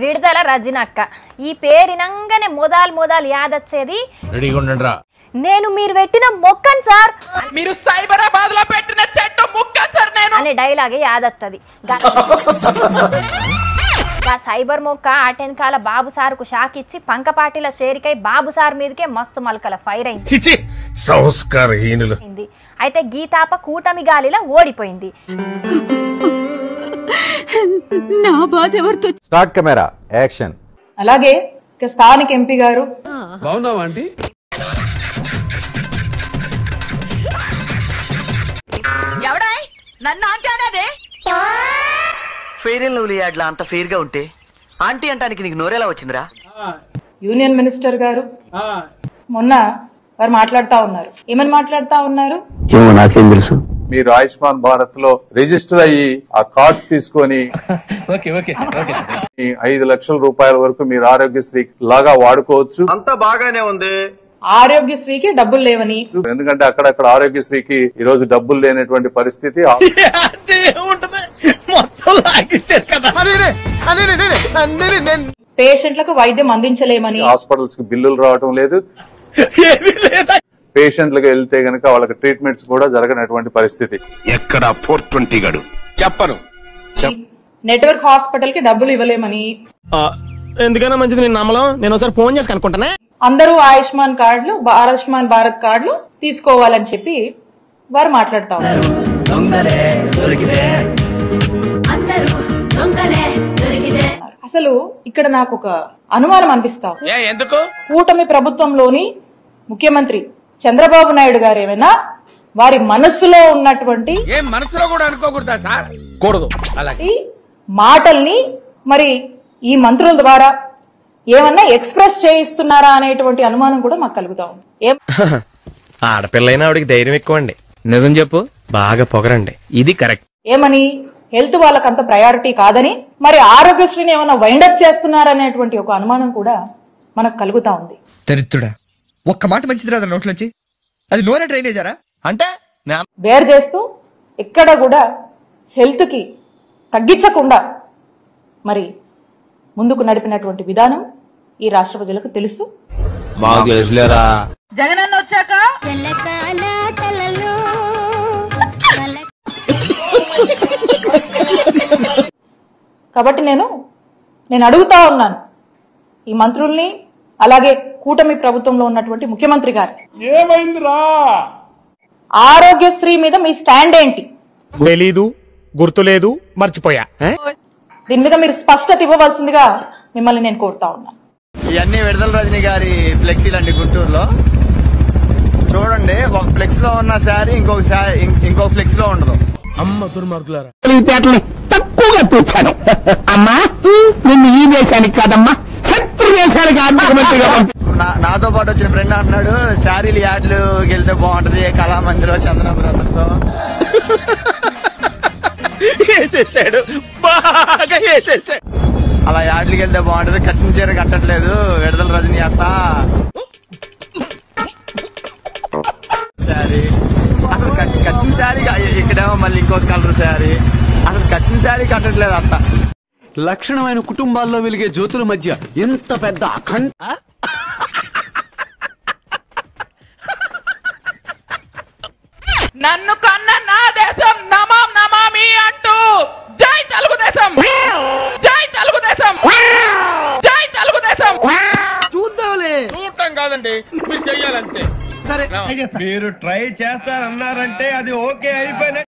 విడుదల రజనక్క ఈ పేరినంగానే మొదలు యాదొచ్చేది రెడీగా ఉండండిరా నేను మీరు పెట్టిన మొక్కన్ సార్ మీరు సైబరాబాద్ లో పెట్టిన చెట్టు మొక్కన్ సార్ నేను అనే డైలాగే యాదొత్తది సైబర్ మొక్క ఆటెనకాల బాబు సార్కు షాక్ ఇచ్చి పంకపాటిల షేరికై బాబు సార్ మీదకే మస్తు మల్కల ఫైర్ అయింది సంస్కారహీనులు అయితే గీతాప కూటమి గాలిలో ఓడిపోయింది నా బాధ ఎవరితో స్టార్ట్ కెమెరా యాక్షన్ అలాగే ఇక స్థానిక ఎంపీ గారు బాగున్నావా ఆంటీ ఎవడై నన్ను ఆంటీ అనేదే ఫెయిర్ అండ్ లవ్లీ యాడ్లా అంత ఫెయిర్ గా ఉంటే ఆంటీ అంటానికి నీకు నోరేలా వచ్చిందిరా? యూనియన్ మినిస్టర్ గారు మొన్న వారు మాట్లాడుతా ఉన్నారు. ఏమని మాట్లాడుతా ఉన్నారు? నాకేం తెలుసు. మీరు ఆయుష్మాన్ భారత్ లో రిజిస్టర్ అయ్యి ఆ కార్డ్స్ తీసుకొని 5 లక్షల రూపాయల వరకు మీరు ఆరోగ్యశ్రీ లాగా వాడుకోవచ్చు. అంతా బాగానే ఉంది. ఆరోగ్యశ్రీకి డబ్బులు లేవని, ఎందుకంటే అక్కడక్కడ ఆరోగ్యశ్రీకి ఈ రోజు డబ్బులు లేనటువంటి పరిస్థితి. పేషెంట్లకు వైద్యం అందించలేమని, హాస్పిటల్స్ కి బిల్లులు రావడం లేదు, పేషెంట్లకు వెళ్తే గనక వాళ్ళకి ట్రీట్మెంట్స్ కూడా జరగనటువంటి పరిస్థితి. ఎక్కడ 420 గడు చెప్పను నెట్వర్క్ హాస్పిటల్ కి డబ్బులు ఇవ్వలేమని, ఎందుకైనా మంచిది నేను నమ్మలం, నేను ఒకసారి ఫోన్ చేసి కనుక్కుంటానే. అందరూ ఆయుష్మాన్ కార్డులు, ఆయుష్మాన్ భారత్ కార్డులు తీసుకోవాలని చెప్పి వారు మాట్లాడుతా ఉన్నారు. అసలు ఇక్కడ నాకు ఒక అనుమానం అనిపిస్తా ఉంది. ఎందుకు కూటమి ప్రభుత్వంలోని ముఖ్యమంత్రి చంద్రబాబు నాయుడు గారు ఏమైనా వారి మనస్సులో ఉన్నటువంటి మనసులో కూడా అనుకోకూడదా సార్? కూడదు ఈ మాటల్ని మరి ఈ మంత్రుల ద్వారా ఏమన్నా ఎక్స్ప్రెస్ చేయిస్తున్నారా అనేటువంటి అనుమానం కూడా మాకు కలుగుతా ఉంది. ఆడపిల్లైనా ఆవిడికి ధైర్యం ఎక్కువ అండి. నిజం చెప్పు, బాగా పొగరండి, ఇది కరెక్ట్. ఏమని హెల్త్ వాళ్ళకంత ప్రయారిటీ కాదని, మరి ఆరోగ్యశ్రీని ఏమైనా వైండప్ చేస్తున్నారనేటువంటి ఒక అనుమానం కూడా మనకు కలుగుతా ఉంది. దరిద్రుడా, ఒక్క మాట మంచిది రాదా నోట్లోంచి? అది నోరే డ్రైనేజారా? అంటే బేర్ చేస్తూ ఎక్కడ కూడా హెల్త్ కి తగ్గించకుండా మరి ముందుకు నడిపినటువంటి విధానం ఈ రాష్ట్ర ప్రజలకు తెలుసు. జగనన్న వచ్చాక కాబట్టి నేను అడుగుతా ఉన్నాను ఈ మంత్రుల్ని, అలాగే కూటమి ప్రభుత్వంలో ఉన్నటువంటి ముఖ్యమంత్రి గారు, ఏమైందిరా? ఆరోగ్యశ్రీ మీద మీ స్టాండ్ ఏంటి? తెలీదు, గుర్తులేదు, మర్చిపోయా. దీని మీద మీరు స్పష్టత ఇవ్వవలసిందిగా మిమ్మల్ని నేను కోరుతా ఉన్నాను. ఇవన్నీ విడుదల రజనీ గారి ఫ్లెక్సీలు అండి గుంటూరులో. చూడండి, ఒక ఫ్లెక్స్ లో ఉన్న శారీ ఇంకొక ఫ్లెక్స్ లో ఉండదు. అమ్మ దుర్మార్గులారా, తక్కువగా తెచ్చాను అమ్మా. నిన్ను ఈ దేశానికి కాదమ్మా, శత్రు దేశానికి ఆర్థికమంత్రిగా నాతో పాటు వచ్చిన ఫ్రెండ్ అంటున్నాడు, శారీలు యాడ్లుకి వెళ్తే బాగుంటది, కళామందిరో, చందన బ్రదర్స్. వేసేసాడు, బాగా వేసేసాడు. అలా యాడ్లకి వెళ్తే బాగుంటది, కట్టిన చీర కట్టట్లేదు విడుదల రజనీ అత్త. శారీ అసలు కట్టిన శారీ, ఇక్కడేమో మళ్ళీ ఇంకొక కలర్ శారీ. అసలు కట్టిన శారీ కట్టట్లేదు అత్త. లక్షణమైన కుటుంబాల్లో వెలిగే జ్యోతుల మధ్య ఎంత పెద్ద అఖండ నన్ను కన్న నా దేశం నమాం నమామి అంటూ జై తెలుగుదేశం, జై తెలుగుదేశం, జై తెలుగుదేశం. చూద్దాంలే. చూడటం కాదండి, మీరు చెయ్యాలంతే. సరే, మీరు ట్రై చేస్తారన్నారంటే అది ఓకే అయిపోయిన